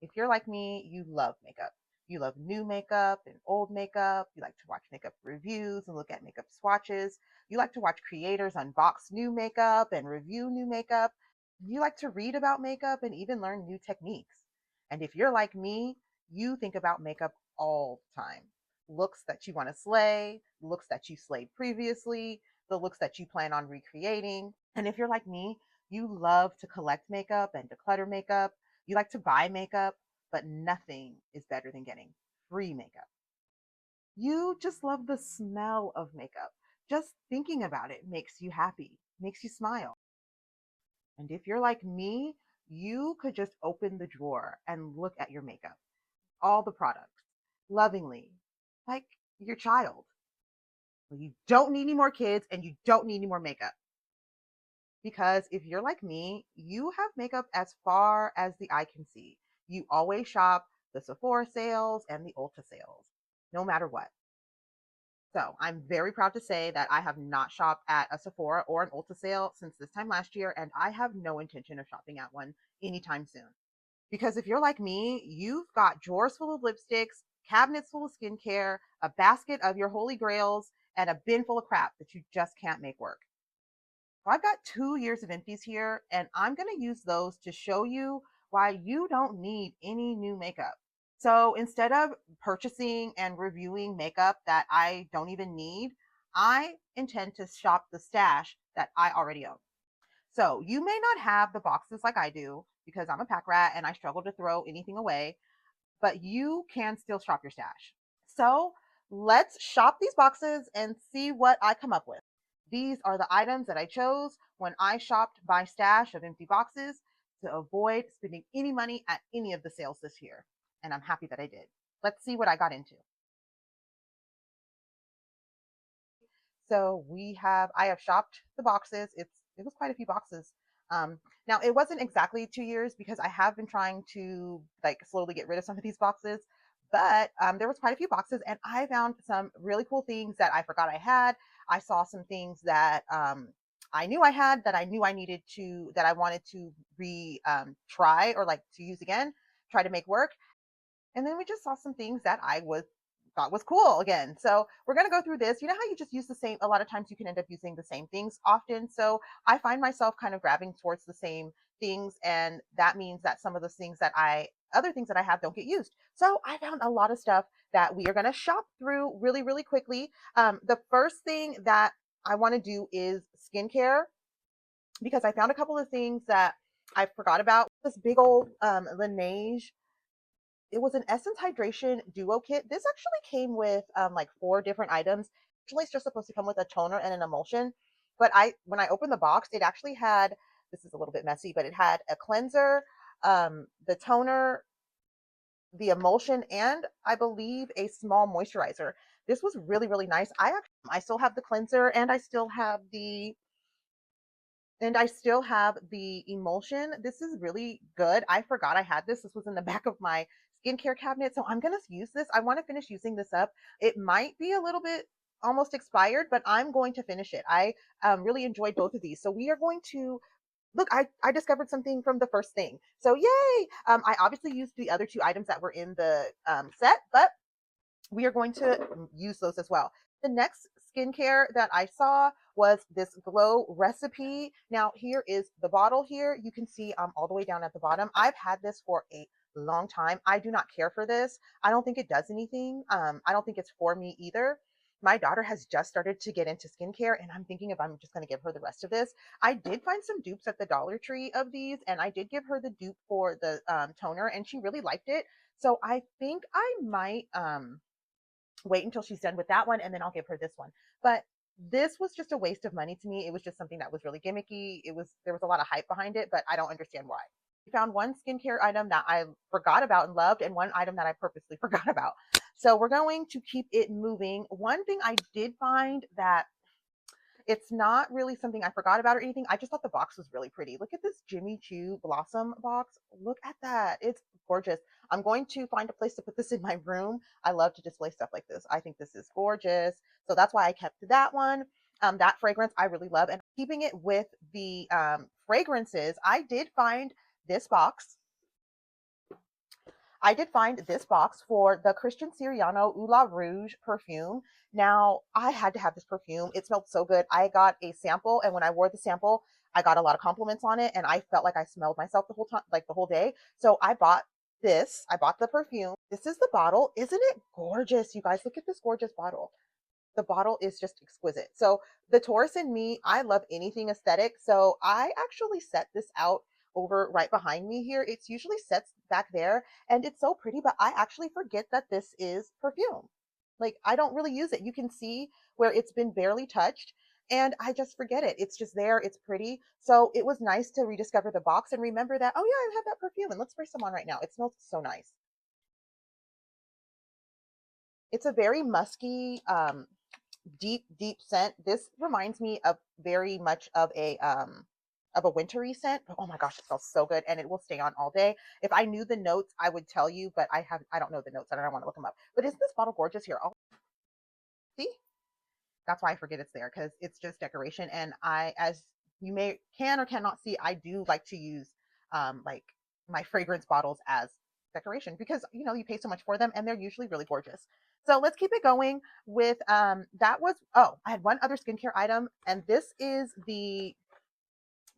If you're like me, you love makeup. You love new makeup and old makeup. You like to watch makeup reviews and look at makeup swatches. You like to watch creators unbox new makeup and review new makeup. You like to read about makeup and even learn new techniques. And if you're like me, you think about makeup all the time. Looks that you want to slay, looks that you slayed previously, the looks that you plan on recreating. And if you're like me, you love to collect makeup and declutter makeup. You like to buy makeup, but nothing is better than getting free makeup. You just love the smell of makeup. Just thinking about it makes you happy, makes you smile. And if you're like me, you could just open the drawer and look at your makeup, all the products, lovingly, like your child. Well, you don't need any more kids and you don't need any more makeup. Because if you're like me, you have makeup as far as the eye can see. You always shop the Sephora sales and the Ulta sales, no matter what. So I'm very proud to say that I have not shopped at a Sephora or an Ulta sale since this time last year, and I have no intention of shopping at one anytime soon. Because if you're like me, you've got drawers full of lipsticks, cabinets full of skincare, a basket of your holy grails, and a bin full of crap that you just can't make work. So I've got 2 years of empties here, and I'm going to use those to show you why you don't need any new makeup. So instead of purchasing and reviewing makeup that I don't even need, I intend to shop the stash that I already own. So you may not have the boxes like I do because I'm a pack rat and I struggle to throw anything away, but you can still shop your stash. So let's shop these boxes and see what I come up with. These are the items that I chose when I shopped my stash of empty boxes to avoid spending any money at any of the sales this year. And I'm happy that I did. Let's see what I got into. So I have shopped the boxes. It was quite a few boxes. Now it wasn't exactly 2 years because I have been trying to like slowly get rid of some of these boxes, but there was quite a few boxes, and I found some really cool things that I forgot I had. I saw some things that I knew I had that I knew I needed to that I wanted to try or like to use again, try to make work. And then we just saw some things that I was thought was cool again. So we're going to go through this. You know how you just use the same, a lot of times you can end up using the same things often. So I find myself kind of grabbing towards the same things. And that means that some of those things other things that I have don't get used. So I found a lot of stuff that we are going to shop through really, really quickly. The first thing that I want to do is skincare because I found a couple of things that I forgot about. This big old Laneige, it was an Essence Hydration Duo Kit. This actually came with like 4 different items. Actually, it's just supposed to come with a toner and an emulsion. But when I opened the box, it actually had, this is a little bit messy, but it had a cleanser, the toner, the emulsion, and I believe a small moisturizer. This was really, really nice. I still have the cleanser and I still have the emulsion. This is really good. I forgot I had this. This was in the back of my skincare cabinet. So I'm going to use this. I want to finish using this up. It might be a little bit almost expired, but I'm going to finish it. I really enjoyed both of these. So we are going to look. I discovered something from the first thing. So yay. I obviously used the other 2 items that were in the set, but we are going to use those as well. The next skincare that I saw was this Glow Recipe. Now, here is the bottle here. You can see all the way down at the bottom. I've had this for a long time. I do not care for this. I don't think it does anything. I don't think it's for me either. My daughter has just started to get into skincare, and I'm thinking if I'm just going to give her the rest of this. I did find some dupes at the Dollar Tree of these, and I did give her the dupe for the toner, and she really liked it. So I think I might wait until she's done with that one and then I'll give her this one. But this was just a waste of money to me. It was just something that was really gimmicky. There was a lot of hype behind it, but I don't understand why. I found one skincare item that I forgot about and loved, and one item that I purposely forgot about. So we're going to keep it moving. One thing I did find that it's not really something I forgot about or anything. I just thought the box was really pretty. Look at this Jimmy Choo Blossom box. Look at that. It's gorgeous. I'm going to find a place to put this in my room. I love to display stuff like this. I think this is gorgeous. So that's why I kept that one. That fragrance I really love. And keeping it with the fragrances, I did find this box. I did find this box for the Christian Siriano Oud La Rouge perfume. Now, I had to have this perfume. It smelled so good. I got a sample, and when I wore the sample, I got a lot of compliments on it, and I felt like I smelled myself the whole time, like the whole day. So I bought this. I bought the perfume. This is the bottle. Isn't it gorgeous? You guys, look at this gorgeous bottle. The bottle is just exquisite. So the Taurus in me, I love anything aesthetic. So I actually set this out over right behind me here. It's usually set back there and it's so pretty, but I actually forget that this is perfume. Like I don't really use it. You can see where it's been barely touched and I just forget it. It's just there. It's pretty. So it was nice to rediscover the box and remember that, oh yeah, I have that perfume and let's spray some on right now. It smells so nice. It's a very musky, deep scent. This reminds me of very much of a wintry scent, but oh my gosh, it smells so good and it will stay on all day. If I knew the notes, I would tell you, but I don't know the notes. I don't want to look them up. But isn't this bottle gorgeous here? Oh, see? That's why I forget it's there because it's just decoration. And as you may can or cannot see, I do like to use like my fragrance bottles as decoration because you pay so much for them and they're usually really gorgeous. So let's keep it going with that was I had one other skincare item and this is the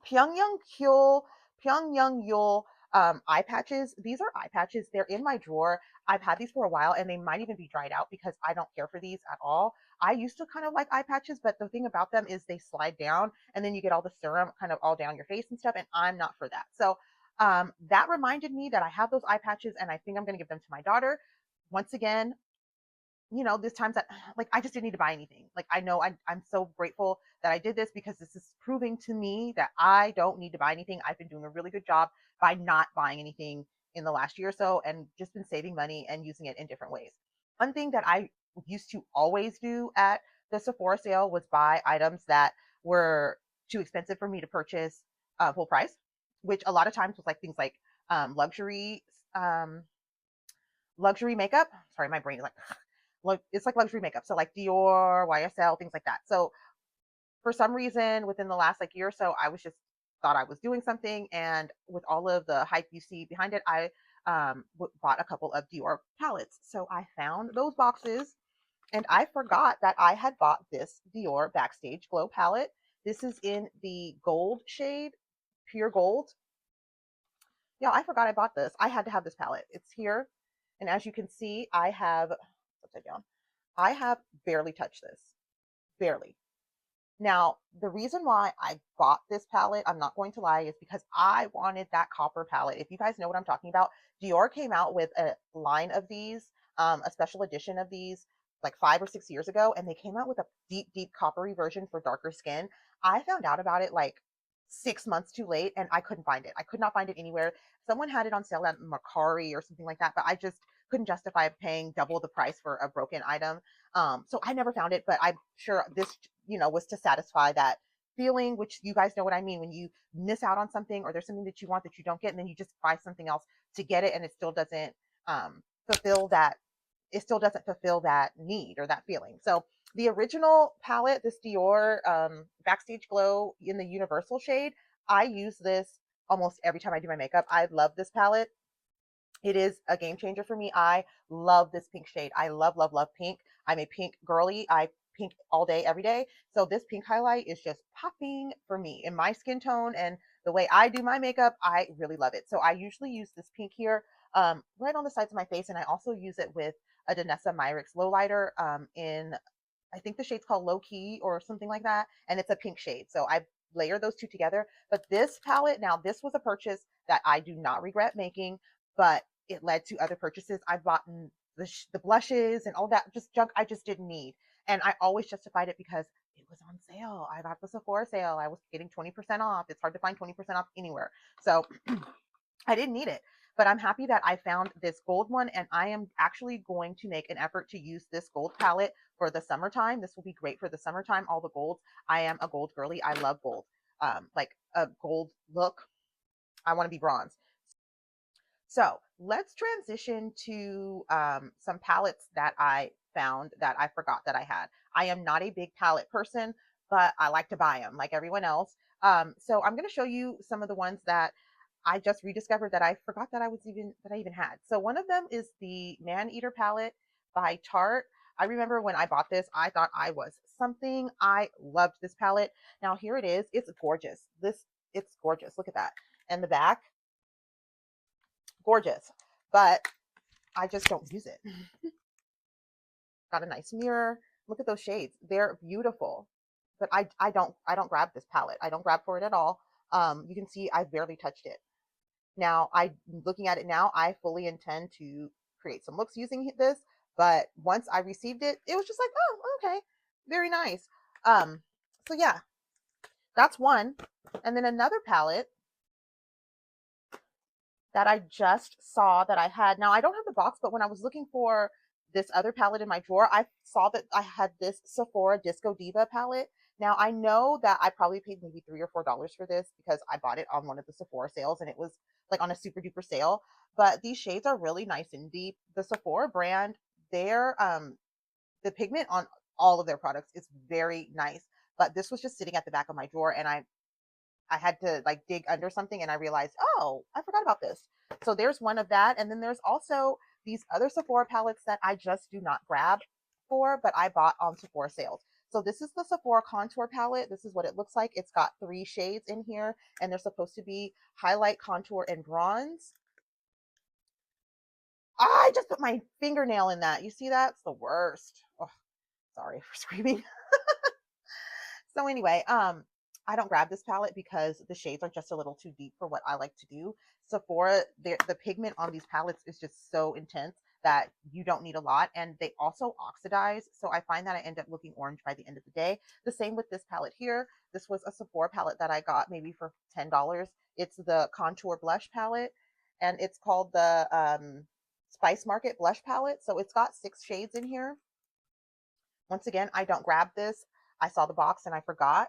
Pyongyang Kyul, Pyongyang Yul eye patches. These are eye patches. They're in my drawer. I've had these for a while and they might even be dried out because I don't care for these at all. I used to kind of like eye patches, but the thing about them is they slide down and then you get all the serum kind of all down your face and stuff. And I'm not for that. So that reminded me that I have those eye patches and I think I'm going to give them to my daughter. Once again, there's times that like I just didn't need to buy anything. Like I know I'm so grateful that I did this because this is proving to me that I don't need to buy anything. I've been doing a really good job by not buying anything in the last year or so and just been saving money and using it in different ways. One thing that I used to always do at the Sephora sale was buy items that were too expensive for me to purchase full price, which a lot of times was like things like luxury um, luxury makeup. Sorry, my brain is like it's like luxury makeup. So like Dior, YSL, things like that. So for some reason within the last like year or so, I was just thought I was doing something. And with all of the hype you see behind it, I bought a couple of Dior palettes. So I found those boxes and I forgot that I had bought this Dior Backstage Glow palette. This is in the gold shade, pure gold. Yeah, I forgot I bought this. I had to have this palette. It's here. And as you can see, I have upside down. I have barely touched this. Barely. Now, the reason why I bought this palette, I'm not going to lie, is because I wanted that copper palette. If you guys know what I'm talking about, Dior came out with a line of these, a special edition of these like 5 or 6 years ago, and they came out with a deep coppery version for darker skin. I found out about it like 6 months too late and I couldn't find it. I could not find it anywhere. Someone had it on sale at Mercari or something like that, but I just couldn't justify paying double the price for a broken item. So I never found it, but I'm sure this, was to satisfy that feeling, which you guys know what I mean when you miss out on something or there's something that you want that you don't get, and then you just buy something else to get it, and it still doesn't fulfill that. It still doesn't fulfill that need or that feeling. So the original palette, this Dior Backstage Glow in the Universal shade, I use this almost every time I do my makeup. I love this palette. It is a game changer for me. I love this pink shade. I love pink. I'm a pink girly. I pink all day, every day. So this pink highlight is just popping for me in my skin tone and the way I do my makeup. I really love it. So I usually use this pink here right on the sides of my face. And I also use it with a Danessa Myricks Lowlighter in, I think the shade's called Low Key or something like that. And it's a pink shade. So I layer those two together. But this palette, now this was a purchase that I do not regret making, but it led to other purchases. I've bought the blushes and all that just junk I just didn't need. And I always justified it because it was on sale. I got the Sephora sale. I was getting 20% off. It's hard to find 20% off anywhere. So I didn't need it. But I'm happy that I found this gold one, and I am actually going to make an effort to use this gold palette for the summertime. This will be great for the summertime, all the golds. I am a gold girly. I love gold. Like a gold look. I want to be bronze. So let's transition to some palettes that I found that I forgot that I had. I am not a big palette person, but I like to buy them like everyone else. So I'm going to show you some of the ones that I just rediscovered that I forgot that I even had. So one of them is the Man Eater palette by Tarte. I remember when I bought this, I thought I was something. I loved this palette. Now here it is. It's gorgeous. It's gorgeous. Look at that. And the back, gorgeous. But I just don't use it. Got a nice mirror. Look at those shades. They're beautiful. But I don't grab this palette. I don't grab for it at all. You can see I barely touched it. Now, I looking at it now, I fully intend to create some looks using this, but once I received it, it was just like, oh, okay, very nice. Um, so yeah, that's one. And then another palette that I just saw that I had. Now, I don't have the box, but when I was looking for this other palette in my drawer, I saw that I had this Sephora Disco Diva palette. Now, I know that I probably paid maybe $3 or $4 for this because I bought it on one of the Sephora sales and it was like on a super duper sale. But these shades are really nice and deep. The Sephora brand, their the pigment on all of their products is very nice. But this was just sitting at the back of my drawer and I had to like dig under something and I realized, oh, I forgot about this. So there's one of that. And then there's also these other Sephora palettes that I just do not grab for, but I bought on Sephora sales. So this is the Sephora contour palette. This is what it looks like. It's got 3 shades in here and they're supposed to be highlight, contour, and bronze. I just put my fingernail in that. You see that? It's the worst. Oh, sorry for screaming. So anyway, I don't grab this palette because the shades are just a little too deep for what I like to do. Sephora, the pigment on these palettes is just so intense that you don't need a lot, and they also oxidize. So I find that I end up looking orange by the end of the day. The same with this palette here. This was a Sephora palette that I got maybe for $10. It's the contour blush palette, and it's called the Spice Market blush palette. So it's got 6 shades in here. Once again, I don't grab this. I saw the box and I forgot.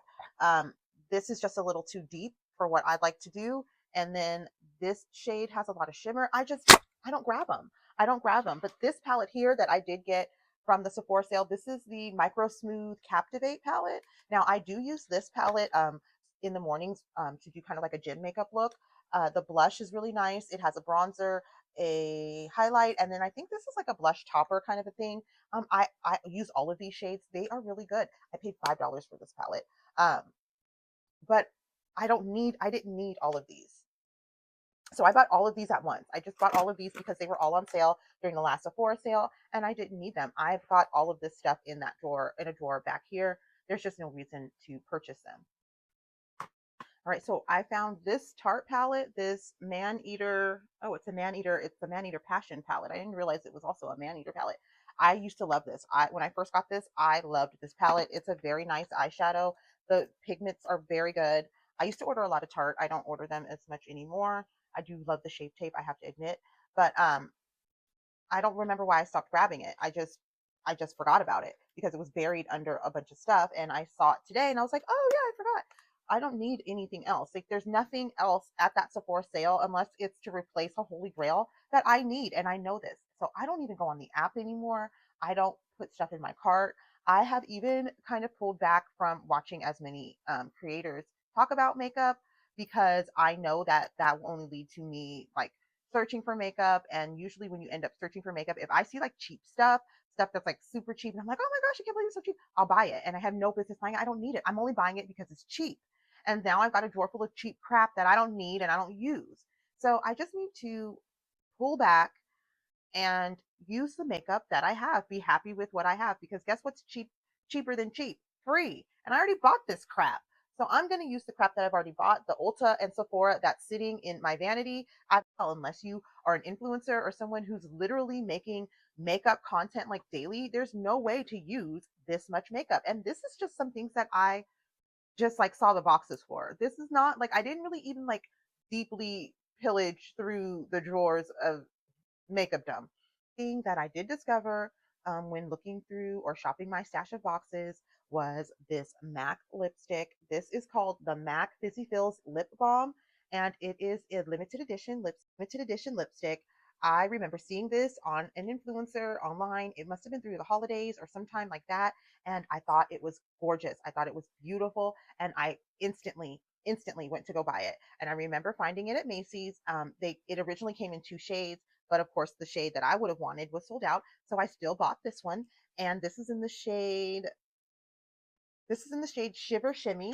This is just a little too deep for what I'd like to do. And then this shade has a lot of shimmer. I don't grab them. I don't grab them. But this palette here that I did get from the Sephora sale, this is the Micro Smooth Captivate palette. Now, I do use this palette in the mornings to do kind of like a gym makeup look. The blush is really nice. It has a bronzer, a highlight, and then I think this is like a blush topper kind of a thing. I use all of these shades. They are really good. I paid $5 for this palette. But I didn't need all of these. So I bought all of these at once. I just bought all of these because they were all on sale during the last Sephora sale and I didn't need them. I've got all of this stuff in that drawer, in a drawer back here. There's just no reason to purchase them. All right, so I found this Tarte palette, this Man Eater. Oh, it's a Man Eater. It's the Man Eater Passion palette. I didn't realize it was also a Man Eater palette. I used to love this. When I first got this, I loved this palette. It's a very nice eyeshadow. The pigments are very good. I used to order a lot of Tarte. I don't order them as much anymore. I do love the Shape Tape, I have to admit, but I don't remember why I stopped grabbing it. I just forgot about it because it was buried under a bunch of stuff and I saw it today and I was like, "Oh yeah, I forgot." I don't need anything else. Like there's nothing else at that Sephora sale unless it's to replace a holy grail that I need and I know this. So I don't even go on the app anymore. I don't put stuff in my cart. I have even kind of pulled back from watching as many creators talk about makeup because I know that that will only lead to me like searching for makeup. And usually when you end up searching for makeup, if I see like cheap stuff that's like super cheap, and I'm like, oh my gosh, I can't believe it's so cheap, I'll buy it. And I have no business buying it. I don't need it. I'm only buying it because it's cheap. And now I've got a drawer full of cheap crap that I don't need and I don't use. So I just need to pull back and use the makeup that I have. Be happy with what I have because guess what's cheaper than cheap? Free. And I already bought this crap. So I'm going to use the crap that I've already bought, the Ulta and Sephora that's sitting in my vanity. Unless you are an influencer or someone who's literally making makeup content like daily, there's no way to use this much makeup. And this is just some things that I just like saw the boxes for. This is not like I didn't really even like deeply pillage through the drawers of makeup dumb. Thing that I did discover when looking through or shopping my stash of boxes was this MAC lipstick. This is called the MAC Fizzy Fills Lip Balm, and it is a limited edition lipstick. I remember seeing this on an influencer online. It must have been through the holidays or sometime like that, and I thought it was gorgeous. I thought it was beautiful, and I instantly went to go buy it. And I remember finding it at Macy's. It originally came in two shades, but of course the shade that I would have wanted was sold out. So I still bought this one. And this is in the shade Shiver Shimmy.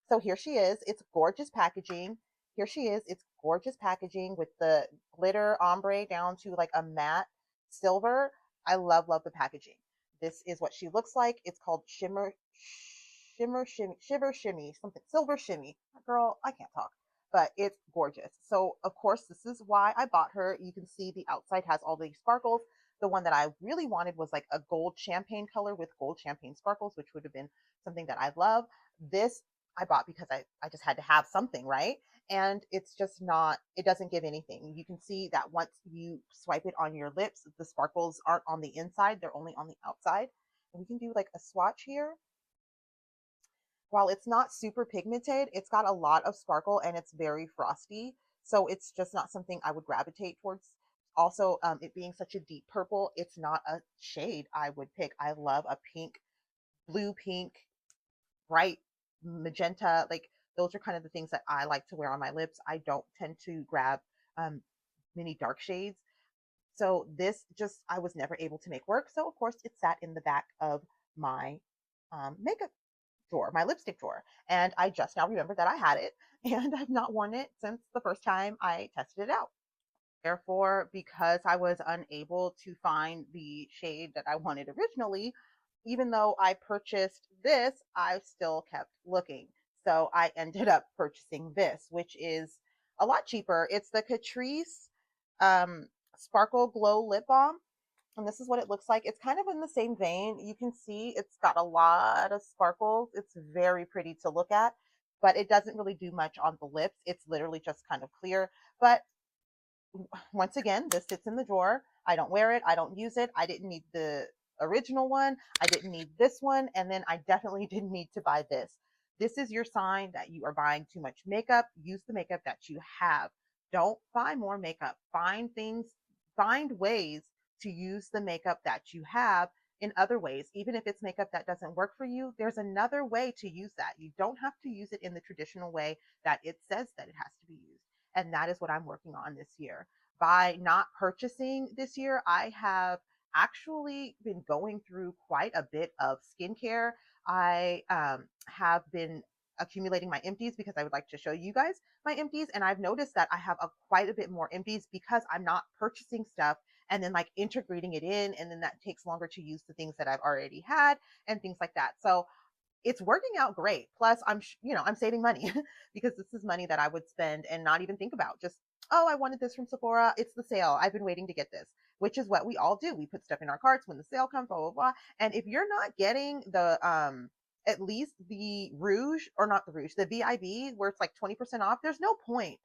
So here she is. It's gorgeous packaging. Here she is. It's gorgeous packaging with the glitter ombre down to like a matte silver. I love, love the packaging. This is what she looks like. It's called Shiver Shimmy, something, Silver Shimmy. Girl, I can't talk, but it's gorgeous. So, of course, this is why I bought her. You can see the outside has all these sparkles. The one that I really wanted was like a gold champagne color with gold champagne sparkles, which would have been something that I love. This I bought because I just had to have something, right? And it's just not, it doesn't give anything. You can see that once you swipe it on your lips, the sparkles aren't on the inside, they're only on the outside. And we can do like a swatch here. While it's not super pigmented, it's got a lot of sparkle and it's very frosty. So it's just not something I would gravitate towards. Also, it being such a deep purple, it's not a shade I would pick. I love a pink, blue pink, bright magenta. Like those are kind of the things that I like to wear on my lips. I don't tend to grab um, many dark shades. So this just, I was never able to make work. So of course it sat in the back of my makeup drawer, my lipstick drawer. And I just now remembered that I had it and I've not worn it since the first time I tested it out. Therefore, because I was unable to find the shade that I wanted originally, even though I purchased this, I still kept looking. So I ended up purchasing this, which is a lot cheaper. It's the Catrice Sparkle Glow Lip Balm. And this is what it looks like. It's kind of in the same vein. You can see it's got a lot of sparkles. It's very pretty to look at, but it doesn't really do much on the lips. It's literally just kind of clear. But once again, this sits in the drawer. I don't wear it. I don't use it. I didn't need the original one. I didn't need this one. And then I definitely didn't need to buy this. This is your sign that you are buying too much makeup. Use the makeup that you have. Don't buy more makeup. Find ways to use the makeup that you have in other ways. Even if it's makeup that doesn't work for you, there's another way to use that. You don't have to use it in the traditional way that it says that it has to be used. And that is what I'm working on this year. By not purchasing this year, I have actually been going through quite a bit of skincare. I have been accumulating my empties because I would like to show you guys my empties. And I've noticed that I have quite a bit more empties because I'm not purchasing stuff and then like integrating it in. And then that takes longer to use the things that I've already had and things like that. So it's working out great. Plus, I'm saving money because this is money that I would spend and not even think about. Just, oh, I wanted this from Sephora. It's the sale. I've been waiting to get this, which is what we all do. We put stuff in our carts when the sale comes, blah, blah, blah. And if you're not getting the, at least the Rouge, or not the Rouge, the VIB, where it's like 20% off, there's no point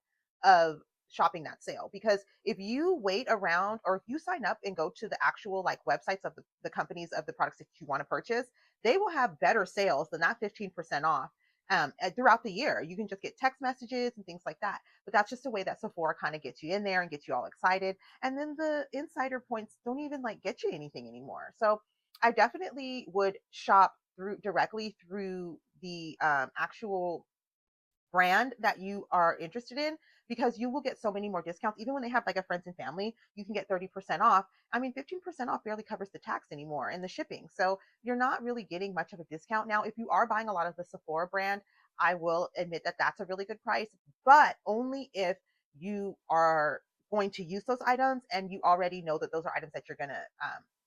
of shopping that sale, because if you wait around or if you sign up and go to the actual like websites of the companies of the products that you want to purchase, they will have better sales than that 15% off throughout the year. You can just get text messages and things like that. But that's just a way that Sephora kind of gets you in there and gets you all excited. And then the insider points don't even like get you anything anymore. So I definitely would shop directly through the actual brand that you are interested in, because you will get so many more discounts. Even when they have like a friends and family, you can get 30% off. I mean, 15% off barely covers the tax anymore and the shipping. So you're not really getting much of a discount. Now, if you are buying a lot of the Sephora brand, I will admit that that's a really good price, but only if you are going to use those items and you already know that those are items that you're going to,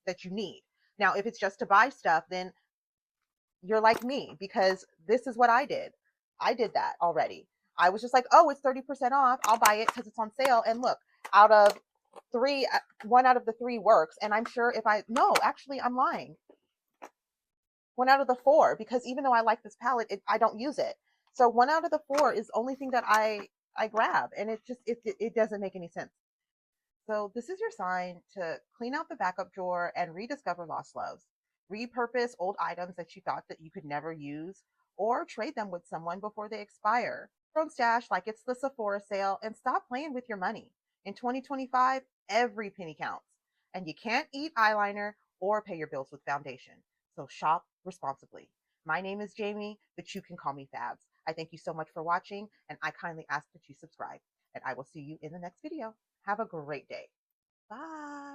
that you need. Now, if it's just to buy stuff, then you're like me, because this is what I did. I did that already. I was just like, oh, it's 30% off. I'll buy it because it's on sale. And look, out of three, one out of the three works. And I'm sure no, actually, I'm lying. One out of the four, because even though I like this palette, I don't use it. So one out of the four is the only thing that I grab. And it doesn't make any sense. So this is your sign to clean out the backup drawer and rediscover lost loves. Repurpose old items that you thought that you could never use, or trade them with someone before they expire. Don't stash like it's the Sephora sale, and stop playing with your money. In 2025, every penny counts, and you can't eat eyeliner or pay your bills with foundation. So shop responsibly. My name is Jamie, but you can call me Fabs. I thank you so much for watching, and I kindly ask that you subscribe. And I will see you in the next video. Have a great day. Bye.